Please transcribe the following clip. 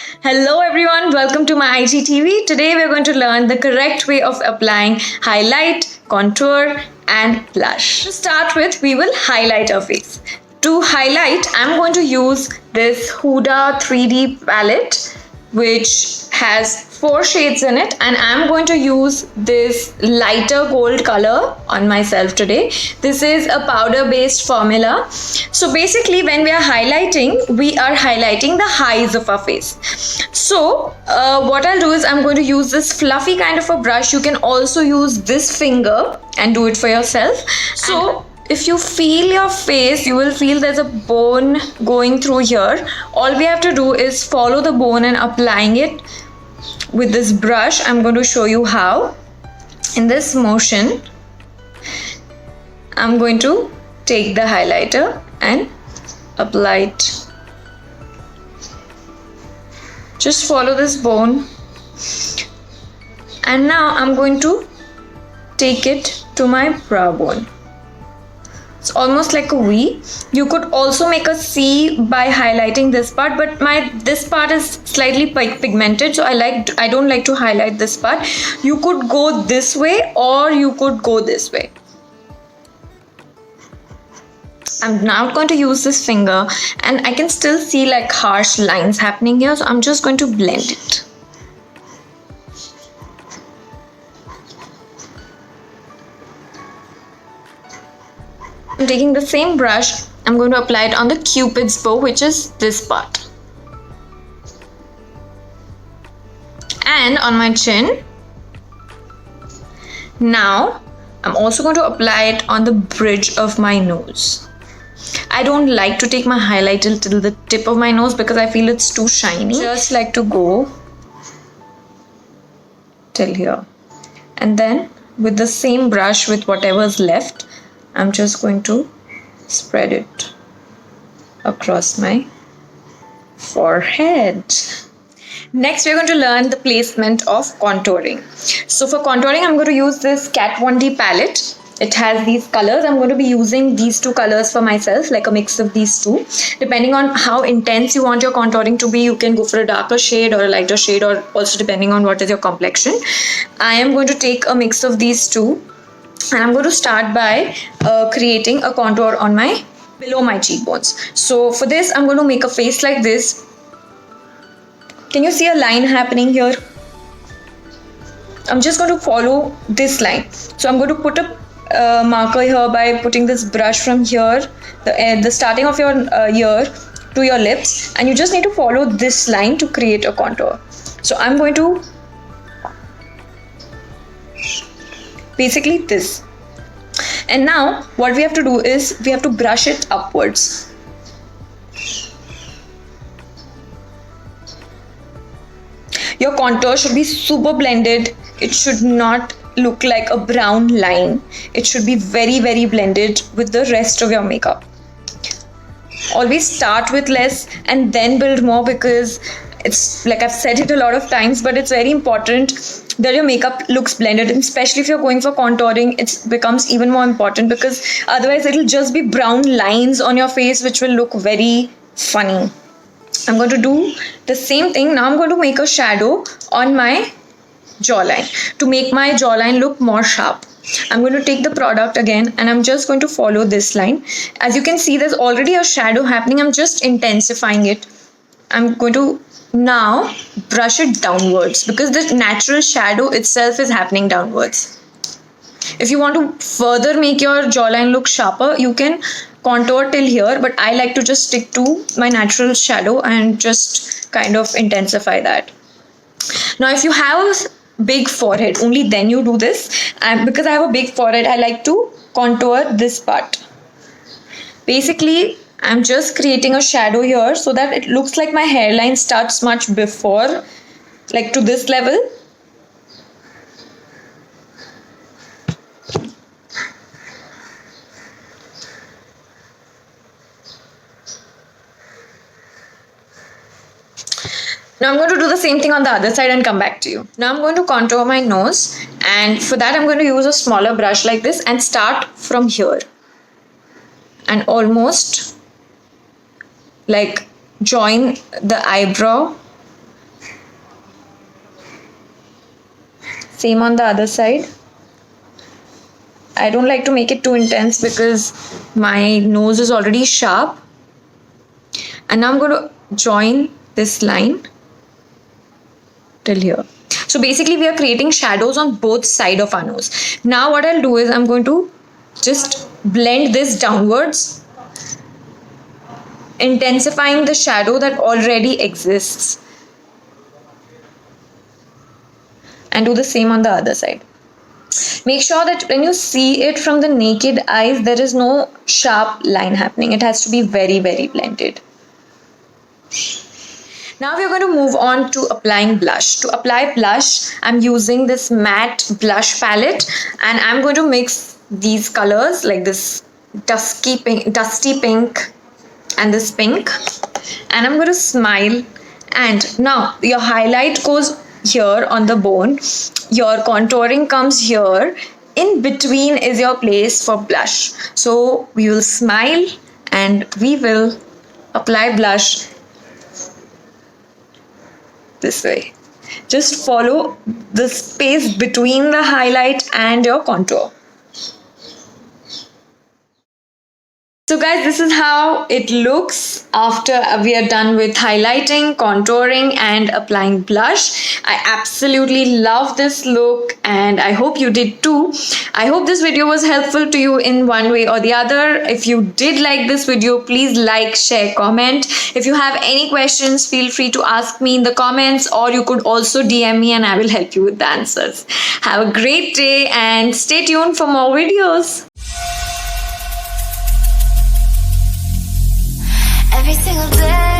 Hello everyone, welcome to my IGTV. Today we're going to learn the correct way of applying highlight, contour and blush. To start with, we will highlight our face. To highlight, I'm going to use this Huda 3D palette which has 4 shades in it, and I'm going to use this lighter gold color on myself today. This is a powder based formula. So basically when we are highlighting the highs of our face. So what I'll do is I'm going to use this fluffy kind of a brush. You can also use this finger and do it for yourself. So if you feel your face, you will feel there's a bone going through here. All we have to do is follow the bone and applying it with this brush. I'm going to show you how. In this motion, I'm going to take the highlighter and apply it. Just follow this bone. And now I'm going to take it to my brow bone. It's almost like a V. You could also make a C by highlighting this part, but this part is slightly pigmented, so I don't like to highlight this part. You could go this way or you could go this way. I'm now going to use this finger, and I can still see like harsh lines happening here, so I'm just going to blend it. I'm taking the same brush, I'm going to apply it on the Cupid's bow, which is this part. And on my chin. Now, I'm also going to apply it on the bridge of my nose. I don't like to take my highlighter till the tip of my nose because I feel it's too shiny. Just like to go till here. And then with the same brush, with whatever's left, I'm just going to spread it across my forehead. Next, we're going to learn the placement of contouring. So for contouring, I'm going to use this Kat Von D palette. It has these colors. I'm going to be using these 2 colors for myself, like a mix of these 2. Depending on how intense you want your contouring to be, you can go for a darker shade or a lighter shade, or also depending on what is your complexion. I am going to take a mix of these 2. And I'm going to start by creating a contour on below my cheekbones. So for this, I'm going to make a face like this. Can you see a line happening here? I'm just going to follow this line. So I'm going to put a marker here by putting this brush from here, the starting of your ear to your lips, and you just need to follow this line to create a contour. So I'm going to basically this. And now what we have to do is we have to brush it upwards. Your contour should be super blended. It should not look like a brown line. It should be very, very blended with the rest of your makeup. Always start with less and then build more, because it's like I've said it a lot of times, but it's very important that your makeup looks blended, and especially if you're going for contouring, it becomes even more important, because otherwise it'll just be brown lines on your face which will look very funny. I'm going to do the same thing. Now I'm going to make a shadow on my jawline to make my jawline look more sharp. I'm going to take the product again and I'm just going to follow this line. As you can see, there's already a shadow happening. I'm just intensifying it. I'm going to now brush it downwards because the natural shadow itself is happening downwards. If you want to further make your jawline look sharper, you can contour till here, but I like to just stick to my natural shadow and just kind of intensify that. Now if you have a big forehead, only then you do this. And because I have a big forehead, I like to contour this part. Basically, I'm just creating a shadow here so that it looks like my hairline starts much before, like to this level. Now I'm going to do the same thing on the other side and come back to you. Now I'm going to contour my nose, and for that I'm going to use a smaller brush like this and start from here and almost like join the eyebrow Same on the other side. I don't like to make it too intense because my nose is already sharp. And now I'm going to join this line till here. So basically we are creating shadows on both sides of our nose. Now what I'll do is I'm going to just blend this downwards, intensifying the shadow that already exists. And do the same on the other side. Make sure that when you see it from the naked eyes, there is no sharp line happening. It has to be very, very blended. Now we're going to move on to applying blush. To apply blush, I'm using this matte blush palette and I'm going to mix these colors like this dusty pink and this pink, and I'm going to smile. And now your highlight goes here on the bone, your contouring comes here, in between is your place for blush. So we will smile and we will apply blush this way. Just follow the space between the highlight and your contour. So guys, this is how it looks after we are done with highlighting, contouring and applying blush. I absolutely love this look and I hope you did too. I hope this video was helpful to you in one way or the other. If you did like this video, please like, share, comment. If you have any questions, feel free to ask me in the comments, or you could also DM me and I will help you with the answers. Have a great day and stay tuned for more videos. Every single day